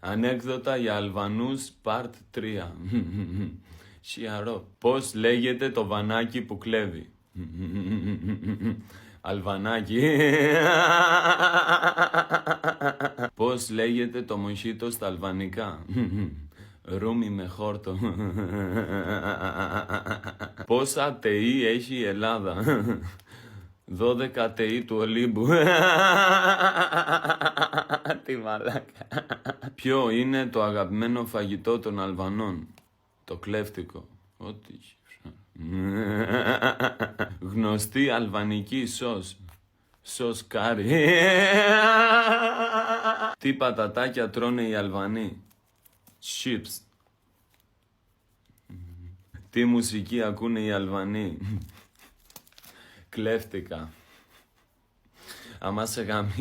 Ανέκδοτα για Αλβανούς Part 3. Σιαρό. Πώς λέγεται το βανάκι που κλέβει? Αλβανάκι. Πώς λέγεται το μοχίτο στα αλβανικά? Ρούμι με χόρτο. Πόσα ΤΕΗ έχει η Ελλάδα? 12 ΤΕΗ του Ολύμπου. Τι μαλάκα. Ποιο είναι το αγαπημένο φαγητό των Αλβανών? Το κλέφτικο. Ό,τι. Γνωστή αλβανική σος. Σος κάρι. Τι πατατάκια τρώνε οι Αλβανοί? Chips. Τι μουσική ακούνε οι Αλβανοί? Κλέφτικα. Άμα σε γαμί